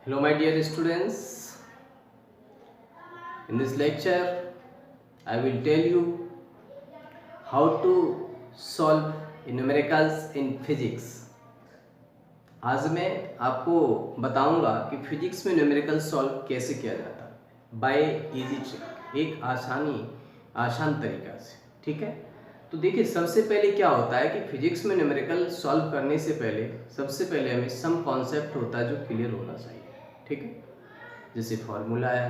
Hello my dear students, in this lecture I will tell you how to solve numericals in physics। आज मैं आपको बताऊंगा कि physics में न्यूमेरिकल सॉल्व कैसे किया जाता है बाय इजी ट्रिक, एक आसान तरीका से। ठीक है, तो देखिए सबसे पहले क्या होता है कि फिजिक्स में न्यूमेरिकल सॉल्व करने से पहले सबसे पहले हमें सम कॉन्सेप्ट होता है जो क्लियर होना चाहिए। ठीक है, जैसे फॉर्मूला है,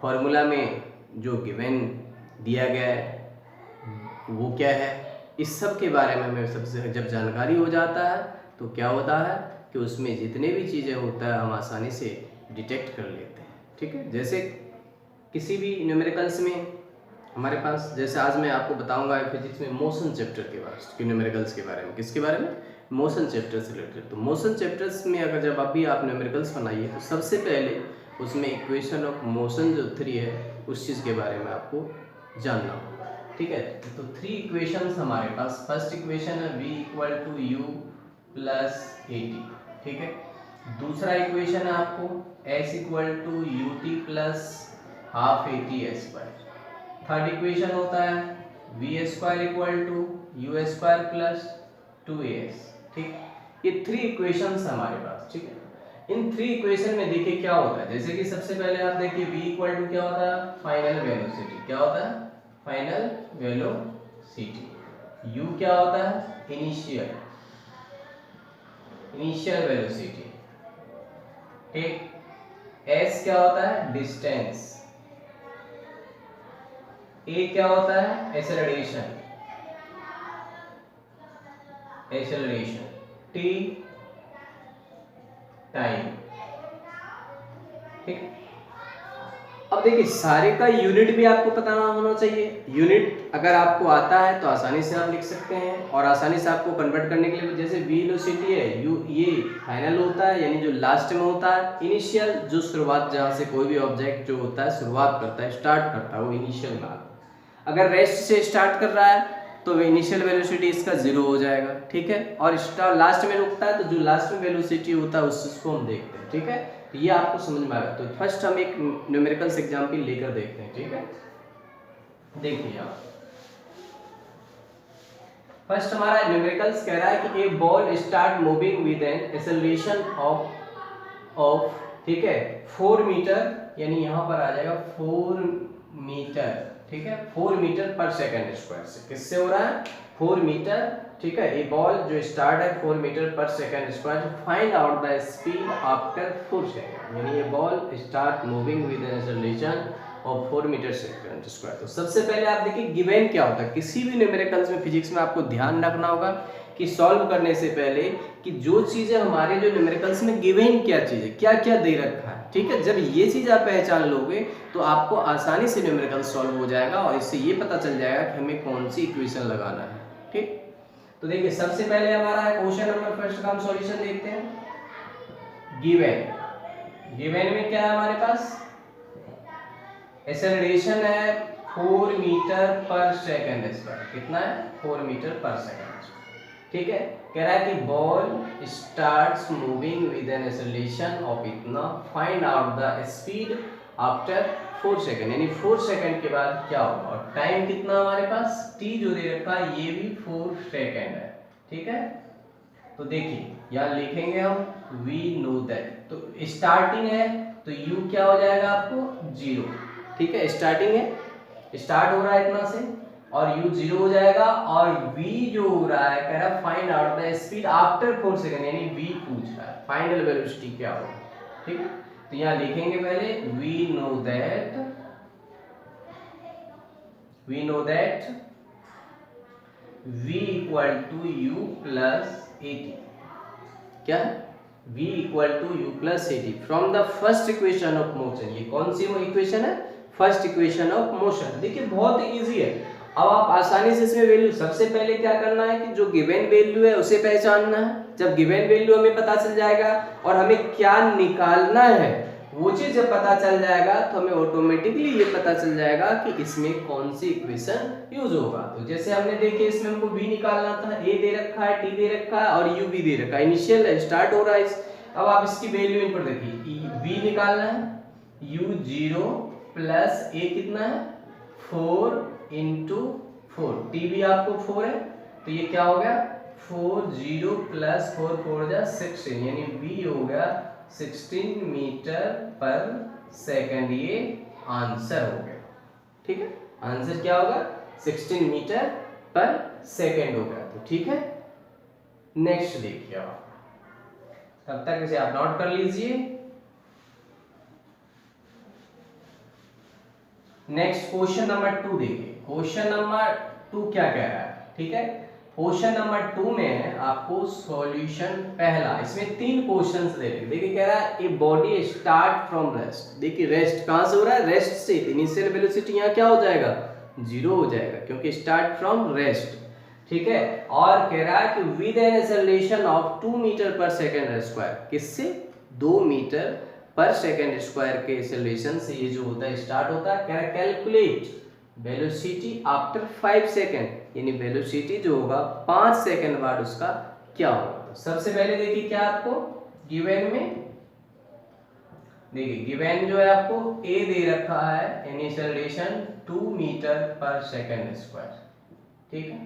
फॉर्मूला में जो गिवन दिया गया है वो क्या है, इस सब के बारे में हमें सबसे जब जानकारी हो जाता है तो क्या होता है कि उसमें जितने भी चीज़ें होता है हम आसानी से डिटेक्ट कर लेते हैं। ठीक है, जैसे किसी भी न्यूमेरिकल्स में हमारे पास, जैसे आज मैं आपको बताऊंगा फिजिक्स में मोशन चैप्टर के बारे में, न्यूमेरिकल्स के बारे में। किसके बारे में? मोशन चैप्टर से रिलेटेड। तो मोशन चैप्टर्स में अगर जब अभी आप न्यूमेरिकल्स बनाइए तो सबसे पहले उसमें इक्वेशन ऑफ मोशन जो 3 है उस चीज़ के बारे में आपको जानना होगा। ठीक है, तो 3 इक्वेशंस हमारे पास। फर्स्ट इक्वेशन है v = u + at। ठीक है, दूसरा इक्वेशन है आपको s = ut + ½ at²। Third equation होता है v² = u² + 2as। ठीक, ये 3 इक्वेशंस हमारे पास। ठीक है, इन 3 इक्वेशन में देखिए क्या होता है। जैसे कि सबसे पहले आप देखिए v = क्या होता है, फाइनल वेलोसिटी। क्या होता है? Final velocity. u क्या होता है? Initial velocity. ठीक, s क्या होता है? डिस्टेंस। a क्या होता है? एक्सेलरेशन। t time. ठीक, अब देखिए सारे का यूनिट भी आपको पता होना चाहिए। यूनिट अगर आपको आता है तो आसानी से आप लिख सकते हैं, और आसानी से आपको कन्वर्ट करने के लिए जैसे वेलोसिटी है u, ये फाइनल होता है यानी जो लास्ट में होता है। इनिशियल जो शुरुआत, जहाँ से कोई भी ऑब्जेक्ट जो होता है शुरुआत करता है, स्टार्ट करता है, वो इनिशियल में आता है। अगर रेस्ट से स्टार्ट कर रहा है तो इनिशियल वेलोसिटी इसका 0 हो जाएगा। ठीक है, और लास्ट में रुकता है तो जो लास्ट में वेलोसिटी होता है उसको हम देखते हैं। ठीक है, तो ये आपको समझ में आएगा। तो फर्स्ट हम एक न्यूमेरिकल्स एग्जांपल लेकर देखते हैं। ठीक है, देखिए आप फर्स्ट हमारा न्यूमेरिकल्स कह रहा है कि a ball start moving with an acceleration of ठीक है 4 मीटर, यानी यहाँ पर आ जाएगा 4 मीटर। ठीक है, 4 मीटर पर सेकंड स्क्वायर से। किससे हो रहा है? 4 मीटर। ठीक है, ये बॉल जो स्टार्ट है 4 metre per second square. Find out the speed after 4 second, यानी ये ball start moving with an acceleration of 4 metre second square. तो सबसे पहले आप देखिए गिवन क्या होता है। किसी भी न्यूमेरिकल्स में, फिजिक्स में आपको ध्यान रखना होगा कि सॉल्व करने से पहले कि जो चीजें हमारे जो न्यूमेरिकल्स में गिवन क्या चीजें, क्या क्या दे रखा है। ठीक है, जब ये चीज आप पहचान लोगे तो आपको आसानी से न्यूमेरिकल सॉल्व हो जाएगा, और इससे ये पता चल जाएगा कि हमें कौन सी इक्वेशन लगाना है। ठीक, तो देखिए सबसे पहले हमारा है क्वेश्चन नंबर फर्स्ट का हम सॉल्यूशन देखते हैं। गिवन में क्या है हमारे पास? एक्सेलरेशन है 4 मीटर पर सेकंड स्क्वायर। कितना है? 4 मीटर पर सेकंड। ठीक है, कह रहा है कि ball starts moving with an acceleration of इतना, find out the speed after 4 second, यानी 4 सेकंड के बाद क्या होगा। और टाइम कितना हमारे पास? t जो दे रखा है ये भी 4 सेकंड है। ठीक है, तो देखिए यहाँ लिखेंगे हम वी नो दैट। तो स्टार्टिंग है तो u क्या हो जाएगा आपको? 0। ठीक है, स्टार्टिंग है, स्टार्ट हो रहा है इतना से, और u 0 हो जाएगा। और v जो हो रहा है, कह रहा है find out the speed after 4 second, यानी v पूछ रहा है फाइनल वेलोसिटी क्या होगा। ठीक है, तो यहाँ लिखेंगे पहले we know that v = u + 80। क्या है? v = u + 80 from the first equation of motion. ये कौन सी इक्वेशन है? First equation of motion. देखिए बहुत इजी है। अब आप आसानी से इसमें वैल्यू, सबसे पहले क्या करना है कि जो गिवन वैल्यू है उसे पहचानना है। जब गिवन वैल्यू हमें पता चल जाएगा और हमें क्या निकालना है वो चीज जब पता चल जाएगा तो हमें ऑटोमेटिकली ये पता चल जाएगा कि इसमें कौन सी इक्वेशन यूज होगा। तो जैसे हमने देखिए इसमें हमको v निकालना था, a दे रखा है, t दे रखा है और u भी दे रखा है। इनिशियल स्टार्ट हो रहा है अब आप इसकी वैल्यू इन पर देखिए, v निकालना है, u0 प्लस a कितना है 4 इंटू 4, t भी आपको 4 है, तो ये क्या हो गया 40 प्लस 4 4 जा 16, यानी v हो गया 16 मीटर पर सेकंड, ये आंसर हो गया। ठीक है, आंसर क्या होगा 16 मीटर पर सेकंड हो गया। तो ठीक है, नेक्स्ट देखिए आप, तब तक इसे आप नोट कर लीजिए। नेक्स्ट क्वेश्चन नंबर 2 देखिए, क्वेश्चन नंबर 2 क्या कह रहा है। ठीक है, क्वेश्चन नंबर 2 में आपको सॉल्यूशन पहला, इसमें 3 क्वेश्चंस दे रहे, देखिए कह रहा है a body start from rest. देखिए रेस्ट कहां से हो रहा है, रेस्ट से, इनिशियल वेलोसिटी यहां क्या हो जाएगा 0 हो जाएगा, क्योंकि स्टार्ट फ्रॉम रेस्ट। ठीक है, और कह रहा है कि with an acceleration of 2 metre per second square, किससे 2 मीटर पर सेकंड स्क्वायर के एक्सेलरेशन से ये जो होता है स्टार्ट होता है। कह रहा है कैलकुलेट वेलोसिटी आफ्टर 5 सेकंड, यानी वेलोसिटी जो होगा 5 सेकंड बाद उसका क्या होगा। तो सबसे पहले देखिए क्या आपको गिवन में, देखिए गिवन जो है आपको a दे रखा है, इनिशियलेशन 2 मीटर पर सेकंड स्क्वायर। ठीक है,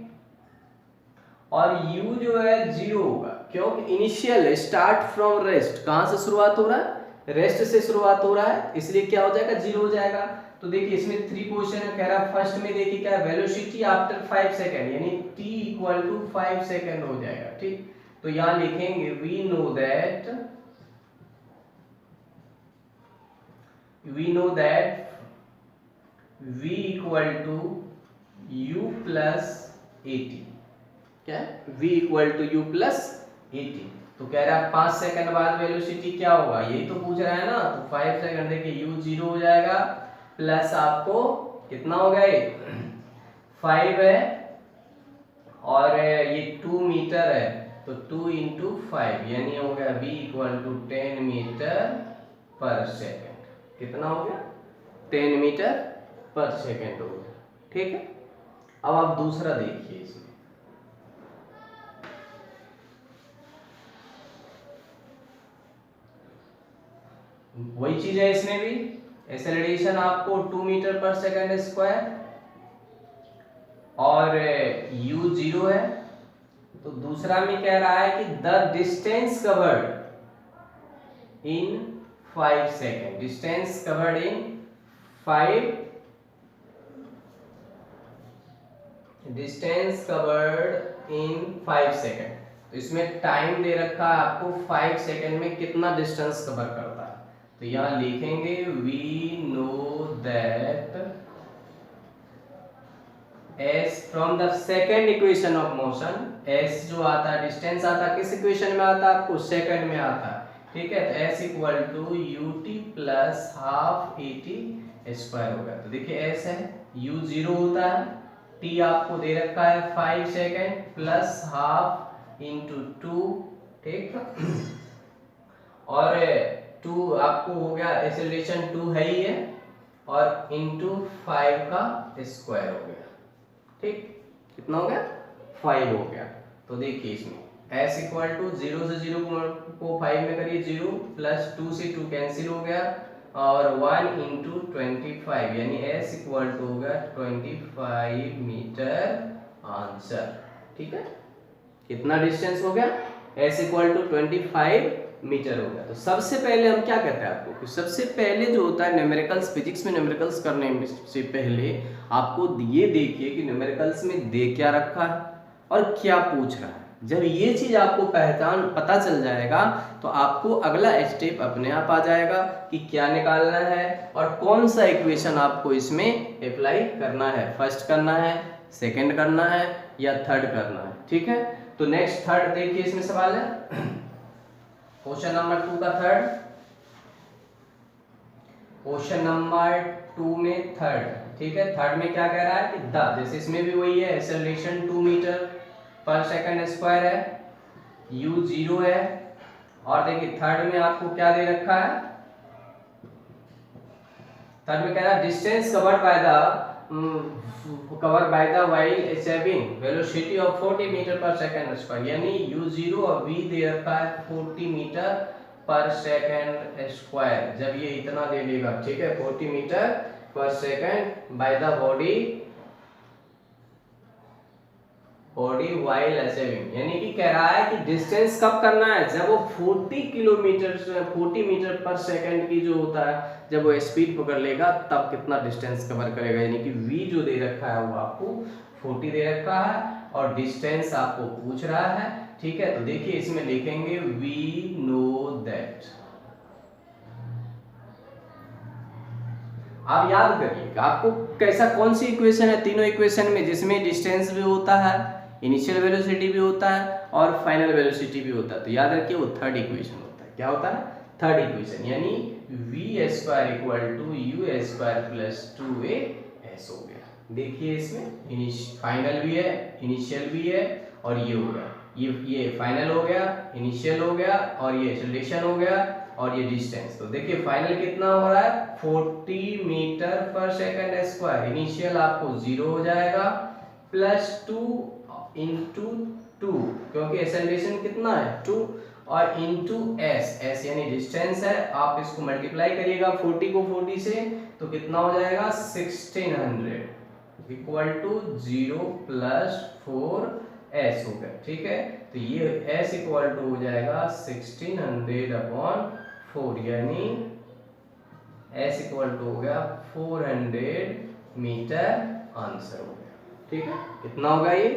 और u जो है 0 होगा, क्योंकि इनिशियल स्टार्ट फ्रॉम रेस्ट, कहां से शुरुआत हो रहा है, रेस्ट से शुरुआत हो रहा है, इसलिए क्या हो जाएगा 0 हो जाएगा। तो देखिए इसमें 3 क्वेश्चन है, कह रहा है फर्स्ट में देखिए क्या वेलोसिटी आफ्टर 5 सेकंड, यानी t इक्वल टू 5 सेकंड हो जाएगा। ठीक, तो यहां लिखेंगे we know that v equal to u plus 80, क्या v equal to u plus 80। तो कह रहा है 5 सेकंड बाद वेलोसिटी क्या होगा, यही तो पूछ रहा है ना। तो 5 सेकंड देखिए u 0 हो जाएगा, प्लस आपको कितना हो गया 5 है, और ये 2 मीटर है, तो 2 इंटू 5 यानी हो गया v equal to 10 metre per second. कितना हो गया 10 मीटर पर सेकंड हो गया। ठीक है, अब आप दूसरा देखिए, इसमें वही चीज है, इसमें भी एक्सेलरेशन आपको 2 मीटर पर सेकंड स्क्वायर और u 0 है। तो दूसरा में कह रहा है कि the distance covered in 5 second, distance covered in 5, distance covered in 5 second. तो इसमें टाइम दे रखा है आपको 5 सेकंड में कितना डिस्टेंस कवर करता है। तो यहां लिखेंगे we know that s from the second equation of motion, s जो आता है डिस्टेंस आता है किस इक्वेशन में आता है आपको, सेकंड में आता है। ठीक है, तो s equal to ut plus half 80 square होगा। तो देखिए s है, u 0 होता है, t आपको दे रखा है 5 सेकंड प्लस हाफ इंटू 2। ठीक, और 2 आपको हो गया, एक्सेलरेशन 2 है ही है, और इंटू 5 का स्क्वायर हो गया। ठीक, कितना हो गया 5 हो गया। तो देखिए इसमें s इक्वल टू 0 से 0 को 5 में करिए 0, प्लस 2 से 2 कैंसिल हो गया, और 1 इंटू 25 यानी s इक्वल टू हो गया 25 मीटर आंसर। ठीक है, कितना डिस्टेंस हो गया, s इक्वल टू 25 मीटर हो गया। तो सबसे पहले हम क्या कहते हैं आपको, सबसे पहले जो होता है न्यूमेरिकल्स, फिजिक्स में न्यूमेरिकल्स करने से पहले आपको ये देखिए कि न्यूमेरिकल्स में दे क्या रखा है और क्या पूछ रहा है। जब ये चीज आपको पता चल जाएगा तो आपको अगला स्टेप अपने आप आ जाएगा कि क्या निकालना है और कौन सा इक्वेशन आपको इसमें अप्लाई करना है, फर्स्ट करना है, सेकंड करना है या थर्ड करना है। ठीक है, तो नेक्स्ट थर्ड देखिए, इसमें सवाल है क्वेश्चन नंबर 2 का थर्ड, क्वेश्चन नंबर 2 में थर्ड। ठीक है, थर्ड में क्या कह रहा है कि द, जैसे इसमें भी वही है, acceleration 2 metre per second square है, u 0 है, और देखिए थर्ड में आपको क्या दे रखा है, थर्ड में कह रहा है distance covered by the while achieving velocity of 40 metre per second square, यानी u 0 और v दे रखा है 40 मीटर पर सेकेंड स्क्वायर, जब ये इतना ले लेगा, ठीक है, 40 मीटर पर second by the body while achieving, यानी कि कह रहा है कि डिस्टेंस कब करना है, जब वो 40 मीटर पर सेकंड की जो होता है, जब वो स्पीड पकड़ लेगा तब कितना डिस्टेंस कवर करेगा, यानी कि v जो दे रखा है वो आपको 40 दे रखा है और डिस्टेंस आपको पूछ रहा है, ठीक है। तो देखिए इसमें लिखेंगे वी नो दैट, आप याद करिए आपको कैसा, कौन सी इक्वेशन है, तीनों इक्वेशन में जिसमें डिस्टेंस भी होता है, इनिशियल वेलोसिटी भी होता है और फाइनल वेलोसिटी भी होता है, तो याद रखिए वो थर्ड इक्वेशन होता है। क्या होता है? थर्ड इक्वेशन, यानी v square equal to u square plus 2as हो गया। देखिए इसमें फाइनल भी है, इनिशियल भी है और ये हो गया, ये फाइनल हो गया, इनिशियल हो गया और ये एक्सेलरेशन हो गया और ये डिस्टेंस। तो देखिए फाइनल कितना हो रहा है, 40 metre per second square, initial आपको 0 हो जाएगा प्लस 2 इंटू 2, क्योंकि एक्सेलरेशन कितना है 2, और इंटू s यानी डिस्टेंस है, आप इसको मल्टीप्लाई करिएगा 40 को 40 से, तो कितना हो जाएगा 1600 इक्वल टू 0 प्लस 4s हो गया, ठीक है। तो ये s इक्वल टू हो जाएगा 1600 अपॉन 4, यानी s इक्वल टू हो गया 400 मीटर, आंसर हो गया, ठीक है। कितना होगा ये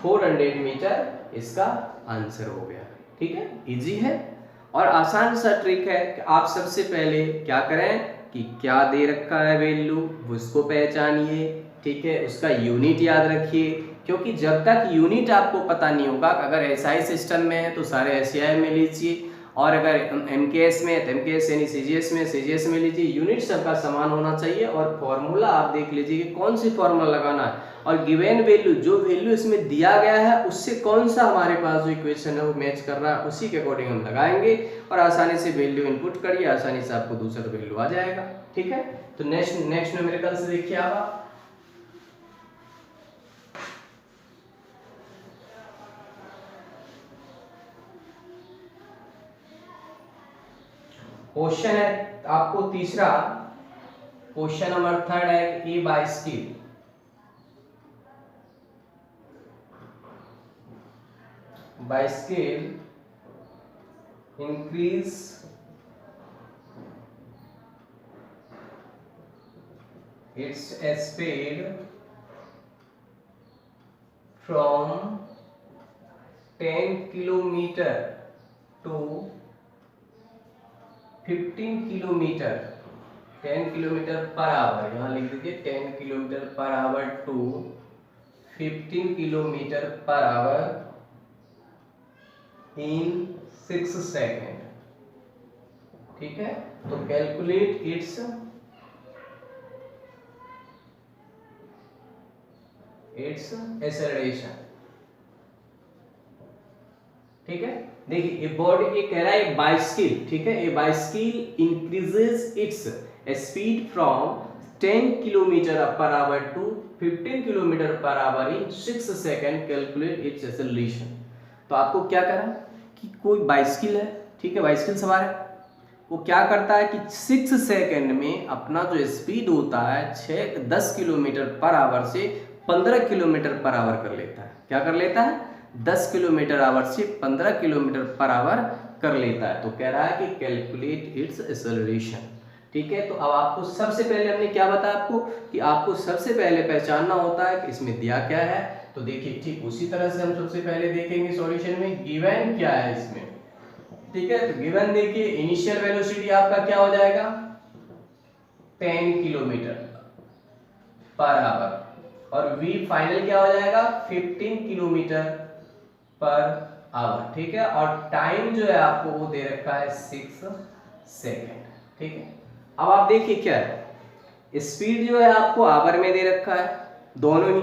400 मीटर, इसका आंसर हो गया, ठीक है। इजी है और आसान सा ट्रिक है कि आप सबसे पहले क्या करें कि क्या दे रखा है वैल्यू उसको पहचानिए, ठीक है, उसका यूनिट याद रखिए, क्योंकि जब तक यूनिट आपको पता नहीं होगा, अगर एसआई सिस्टम में है तो सारे एसआई में लीजिए, और अगर एमकेएस में है तो एमकेएस यानी सीजीएस में लीजिए, यूनिट सबका समान होना चाहिए। और फॉर्मूला आप देख लीजिए कि कौन सी फॉर्मूला लगाना है, और गिवन वैल्यू जो वैल्यू इसमें दिया गया है उससे कौन सा हमारे पास जो इक्वेशन है वो मैच कर रहा है, उसी के अकॉर्डिंग हम लगाएंगे और आसानी से वैल्यू इनपुट करिए, आसानी से आपको दूसरा वैल्यू आ जाएगा, ठीक है। तो नेक्स्ट न्यूमेरिकल से देखिए आप क्वेश्चन है आपको तीसरा, क्वेश्चन नंबर 3 है a bicycle increase its speed from 10 kilometer to 15 kilometre, 10 kilometre per hour, यहाँ लिख दीजिए 10 kilometre per hour to 15 kilometre per hour in 6 second, ठीक है। तो कैलकुलेट इट्स एक्सेलरेशन, ठीक है। देखिए ये बॉडी ये कह रहा है बाइस्किल, ठीक है, ये bicycle increases its speed from 10 kilometre per hour to 15 kilometre per hour in 6 second, calculate its acceleration. तो आपको क्या करना कि कोई बाइस्किल है, ठीक है, बाइस्किल सवार है, वो क्या करता है कि 6 सेकेंड में अपना जो स्पीड होता है 10 किलोमीटर पर आवर से 15 किलोमीटर पर आवर कर लेता है। क्या कर लेता है? 10 किलोमीटर आवर से 15 किलोमीटर पर आवर कर लेता है। तो कह रहा है कि कैलकुलेट इट्स एक्सेलरेशन, ठीक है। तो अब आपको सबसे पहले हमने क्या बताया आपको कि आपको सबसे पहले पहचानना होता है कि इसमें दिया क्या है। तो देखिए ठीक उसी तरह से हम सबसे पहले देखेंगे सॉल्यूशन में गिवन क्या है इसमें, ठीक है। तो गिवन देखिए इनिशियल वेलोसिटी आपका क्या हो जाएगा 10 किलोमीटर पर आवर, और v फाइनल क्या हो जाएगा 15 किलोमीटर पर आवर, ठीक है। और टाइम जो है आपको वो दे रखा है 6 सेकेंड, ठीक है। अब आप देखिए क्या है, स्पीड जो है आपको आवर में दे रखा है दोनों ही,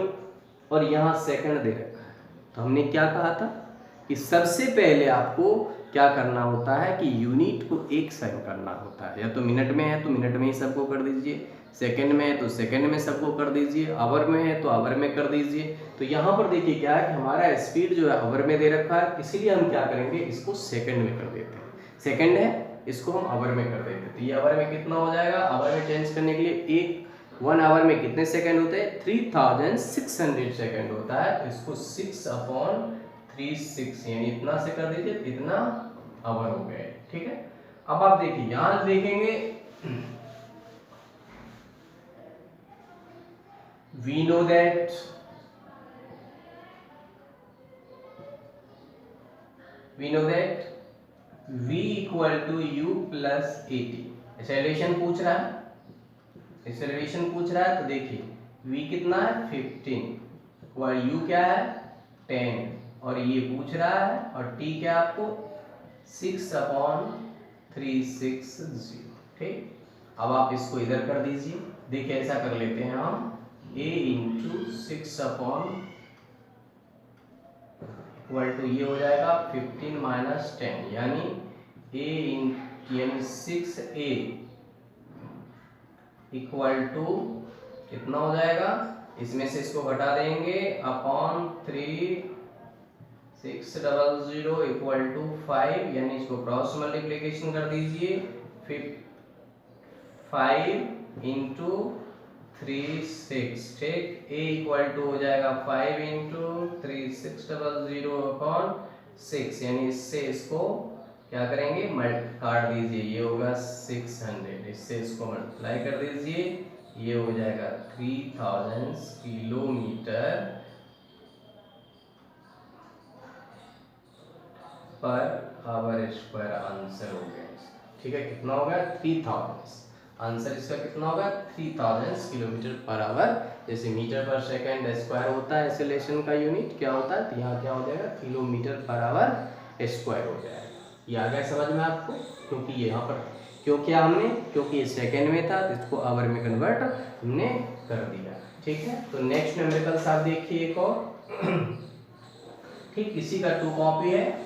और यहाँ सेकंड दे रखा है। तो हमने क्या कहा था कि सबसे पहले आपको क्या करना होता है कि यूनिट को एक साइन करना होता है, या तो मिनट में है तो मिनट में ही सबको कर दीजिए, सेकंड में है तो सेकंड में सबको कर दीजिए, आवर में है तो आवर में कर दीजिए। तो यहाँ पर देखिए क्या है कि हमारा स्पीड जो है आवर में दे रखा है, इसीलिए हम क्या करेंगे इसको सेकंड में कर देते हैं। सेकंड है इसको हम आवर में कर देते। तो ये आवर में कितना हो जाएगा, आवर में चेंज करने के लिए 1 आवर में कितने सेकंड होते हैं, 3600 सेकंड होता है। तो इसको 6/36 यानी इतना से कर दीजिए, इतना आवर हो गए। ठीक है, अब आप देखिए यहां देखेंगे, we know that v equal to u plus at। Acceleration पूछ रहा है, तो देखिए v कितना है 15 और u क्या है 10 और ये पूछ रहा है और t क्या आपको 6/360। ठीक, अब आप इसको इधर कर दीजिए। देखिए ऐसा कर लेते हैं हम, a इंटू 6 इक्वल टू ये हो जाएगा 15 माइनस 10 यानी यानी 6a इक्वल टू कितना हो जाएगा, इसमें से इसको घटा देंगे अपॉन 3600 इक्वल टू 5 यानी इसको क्रॉस मल्टीप्लिकेशन कर दीजिए। 5 इंटू 36, ठीक, a इक्वल टू हो जाएगा 5 इंटू 3600 अपॉन 6 यानी इससे इसको क्या करेंगे, काट दीजिए, ये होगा 600, इससे इसको मल्टीप्लाई कर दीजिए, ये हो जाएगा 3000 kilometre per hour square answer हो गया। ठीक है, कितना होगा 3000, आंसर इसका कितना होगा 3000 किलोमीटर पर आवर। जैसे मीटर पर सेकंड स्क्वायर होता है एक्सेलरेशन का यूनिट, क्या होता है, तो यहाँ क्या हो जाएगा किलोमीटर पर आवर स्क्वायर हो जाएगा। ये आ गया समझ में आपको, क्योंकि यहाँ पर क्यों किया हमने, क्योंकि ये सेकंड में था तो इसको आवर में कन्वर्ट हमने कर दिया। ठीक है, तो नेक्स्ट न्यूमेरिकल्स आप देखिए एक और ठीक इसी का 2 कॉपी है।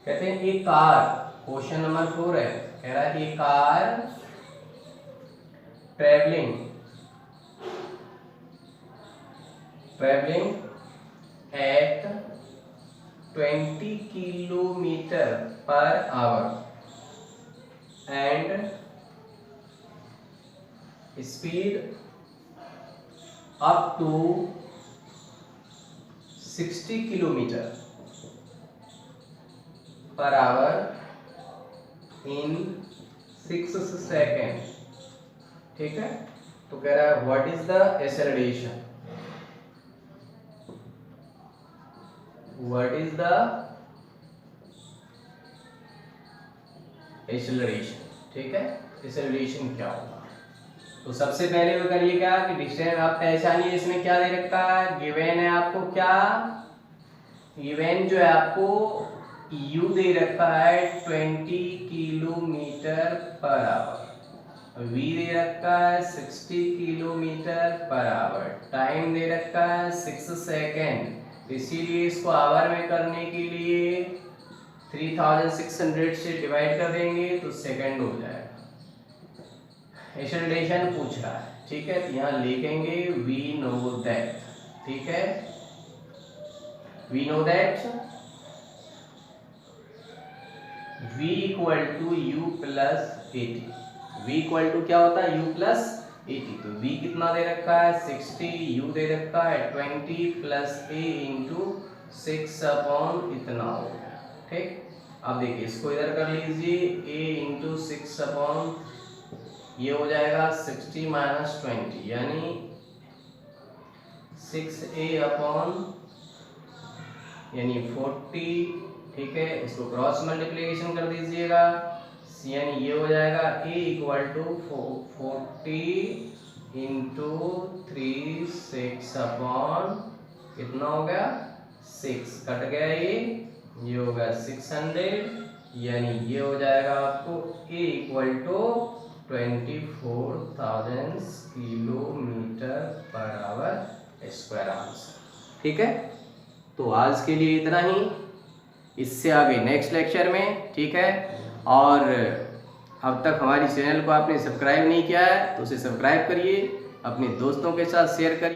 कहते हैं एक कार, क्वेश्चन नंबर 4 है, कह रहा है कि car travelling at 20 kilometre per hour and speed up to 60 kilometre per hour in 6 second. ठीक है, तो कह रहा है what is the acceleration, what is the acceleration. ठीक है, एक्सेलरेशन क्या होगा, तो सबसे पहले वो करिए क्या कि डिस्टेंस आप पहचानिए, इसमें क्या दे रखा है, गिवन है आपको, क्या गिवन जो है आपको u दे रखा है 20 किलोमीटर पर आवर, v दे रखा है 60 किलोमीटर पर आवर, टाइम दे रखा है 6 सेकेंड, इसीलिए इसको आवर में करने के लिए 3600 से डिवाइड कर देंगे तो सेकंड हो जाएगा। एक्सेलरेशन पूछ रहा है, ठीक है, तो यहाँ लिखेंगे वी नो दैट। ठीक है, we know that v equal to u plus 80। v equal to क्या होता है, u प्लस 80। तो v कितना दे रखा है 60, u दे रखा है 20 प्लस a इंटू 6 अपॉन इतना हो गया। ठीक, अब देखिए इसको इधर कर लीजिए, a इंटू 6 अपॉन ये हो जाएगा 60 माइनस 20 यानी 6a अपॉन यानी 40। ठीक है, इसको क्रॉस मल्टीप्लिकेशन कर दीजिएगा, यानी ये हो जाएगा a equal to 40 into 3 6 upon कितना हो गया 6, कट गया ये होगा 600 यानी ये हो जाएगा आपको a equal to 24,000 kilometre per hour square answer. ठीक है, तो आज के लिए इतना ही, इससे आगे नेक्स्ट लेक्चर में। ठीक है, और अब तक हमारी चैनल को आपने सब्सक्राइब नहीं किया है तो उसे सब्सक्राइब करिए, अपने दोस्तों के साथ शेयर करिए।